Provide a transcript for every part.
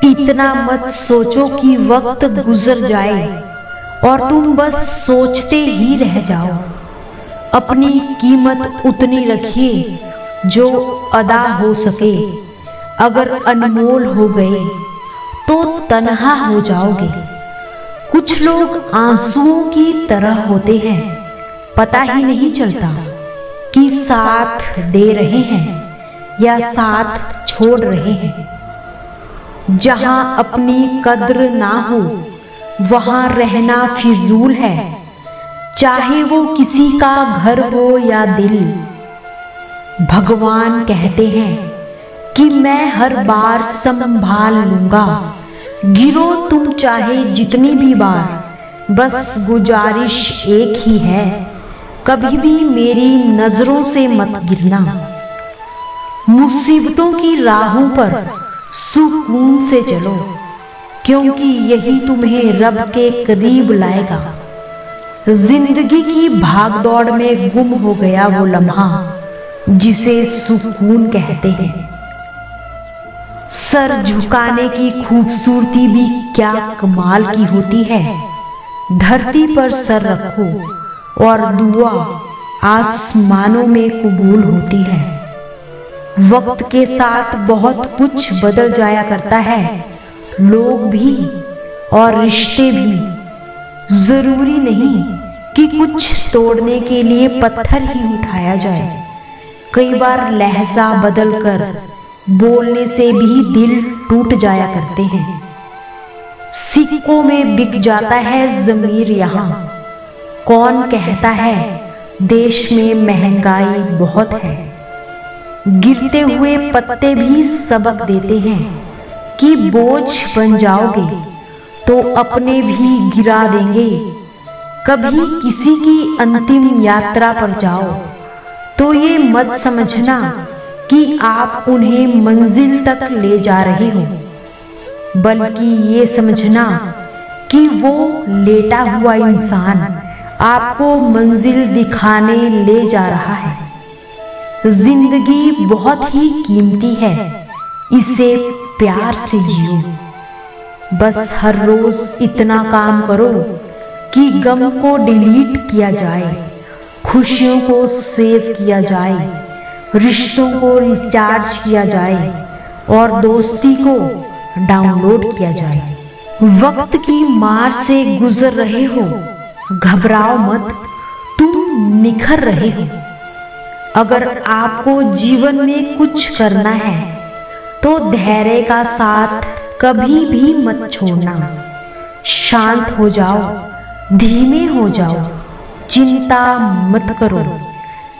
इतना मत सोचो कि वक्त गुजर जाए और तुम बस सोचते ही रह जाओ। अपनी कीमत उतनी रखिए जो अदा हो सके। अगर अनमोल हो गए तो तन्हा हो जाओगे। कुछ लोग आंसुओं की तरह होते हैं, पता ही नहीं चलता कि साथ दे रहे हैं या साथ छोड़ रहे हैं। जहां अपनी कद्र ना हो वहां रहना फिजूल है, चाहे वो किसी का घर हो या दिल। भगवान कहते हैं कि मैं हर बार संभाल लूंगा। गिरो तुम चाहे जितनी भी बार, बस गुजारिश एक ही है, कभी भी मेरी नजरों से मत गिरना। मुसीबतों की राहों पर सुकून से चलो, क्योंकि यही तुम्हें रब के करीब लाएगा। जिंदगी की भागदौड़ में गुम हो गया वो लम्हा जिसे सुकून कहते हैं। सर झुकाने की खूबसूरती भी क्या कमाल की होती है। धरती पर सर रखो और दुआ आसमानों में कबूल होती है। वक्त के साथ बहुत कुछ बदल जाया करता है, लोग भी और रिश्ते भी। जरूरी नहीं कि कुछ तोड़ने के लिए पत्थर ही उठाया जाए। कई बार लहजा बदलकर बोलने से भी दिल टूट जाया करते हैं। सिक्कों में बिक जाता है ज़मीर यहाँ। कौन कहता है देश में महंगाई बहुत है। गिरते हुए पत्ते भी सबक देते हैं कि बोझ बन जाओगे तो अपने भी गिरा देंगे। कभी किसी की अंतिम यात्रा पर जाओ तो ये मत समझना कि आप उन्हें मंजिल तक ले जा रहे हो, बल्कि ये समझना कि वो लेटा हुआ इंसान आपको मंजिल दिखाने ले जा रहा है। जिंदगी बहुत ही कीमती है, इसे प्यार से जियो। बस हर रोज इतना काम करो कि गम को डिलीट किया जाए, खुशियों को सेव किया जाए, रिश्तों को रिचार्ज किया जाए और दोस्ती को डाउनलोड किया जाए। वक्त की मार से गुजर रहे हो, घबराओ मत, तुम निखर रहे हो। अगर आपको जीवन में कुछ करना है तो धैर्य का साथ कभी भी मत छोड़ना। शांत हो जाओ, धीमे हो जाओ, चिंता मत करो।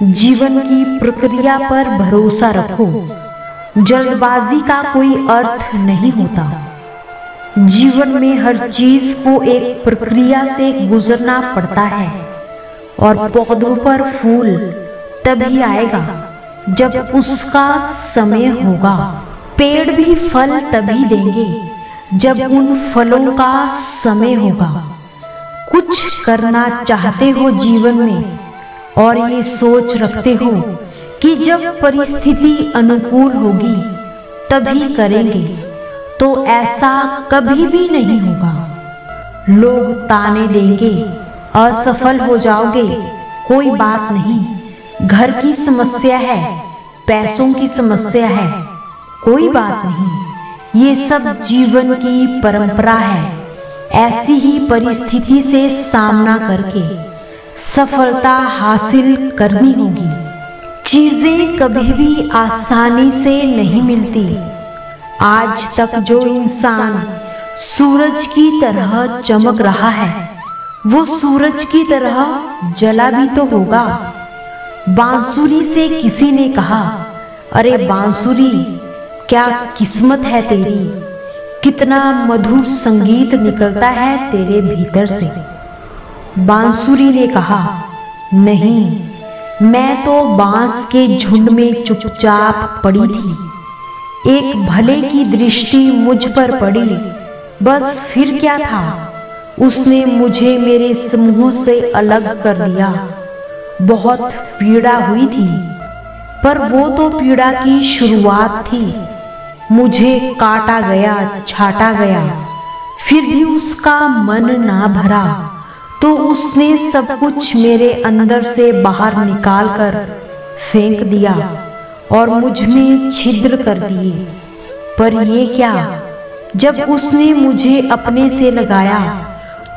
जीवन की प्रक्रिया पर भरोसा रखो। जल्दबाजी का कोई अर्थ नहीं होता। जीवन में हर चीज को एक प्रक्रिया से गुजरना पड़ता है और पौधों पर फूल तभी आएगा जब उसका समय होगा। पेड़ भी फल तभी देंगे जब उन फलों का समय होगा। कुछ करना चाहते हो जीवन में और ये सोच रखते हो कि जब परिस्थिति अनुकूल होगी तभी करेंगे, तो ऐसा कभी भी नहीं होगा। लोग ताने देंगे, असफल हो जाओगे, कोई बात नहीं। घर की समस्या है, पैसों की समस्या है, कोई बात नहीं। ये सब जीवन की परंपरा है। ऐसी ही परिस्थिति से सामना करके सफलता हासिल करनी होगी। चीजें कभी भी आसानी से नहीं मिलती। आज तक जो इंसान सूरज की तरह चमक रहा है वो सूरज की तरह जला भी तो होगा। बांसुरी से किसी ने कहा, अरे बांसुरी क्या किस्मत है तेरी, कितना मधुर संगीत निकलता है तेरे भीतर से। बांसुरी ने कहा, नहीं, मैं तो बांस के झुंड में चुपचाप पड़ी थी। एक भले की दृष्टि मुझ पर पड़ी, बस फिर क्या था, उसने मुझे मेरे समूह से अलग कर दिया। बहुत पीड़ा हुई थी, पर वो तो पीड़ा की शुरुआत थी। मुझे काटा गया, छाटा गया, फिर भी उसका मन ना भरा, तो उसने सब कुछ मेरे अंदर से बाहर निकाल कर फेंक दिया और मुझ में छिद्र कर दिए। पर ये क्या, जब उसने मुझे अपने से लगाया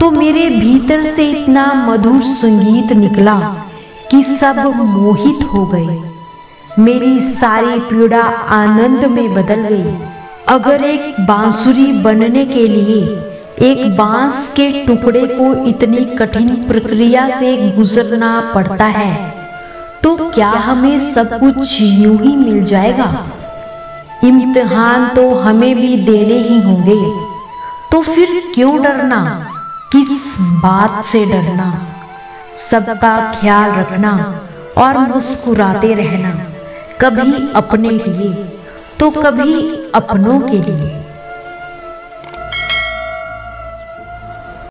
तो मेरे भीतर से इतना मधुर संगीत निकला कि सब मोहित हो गए। मेरी सारी पीड़ा आनंद में बदल गई। अगर एक बांसुरी बनने के लिए एक बांस के टुकड़े को इतनी कठिन प्रक्रिया से गुजरना पड़ता है, तो क्या हमें सब कुछ यूं ही मिल जाएगा? इम्तिहान तो हमें भी देने ही होंगे, तो फिर क्यों डरना? किस बात से डरना? सबका ख्याल रखना और मुस्कुराते रहना, कभी अपने लिए तो कभी अपनों के लिए।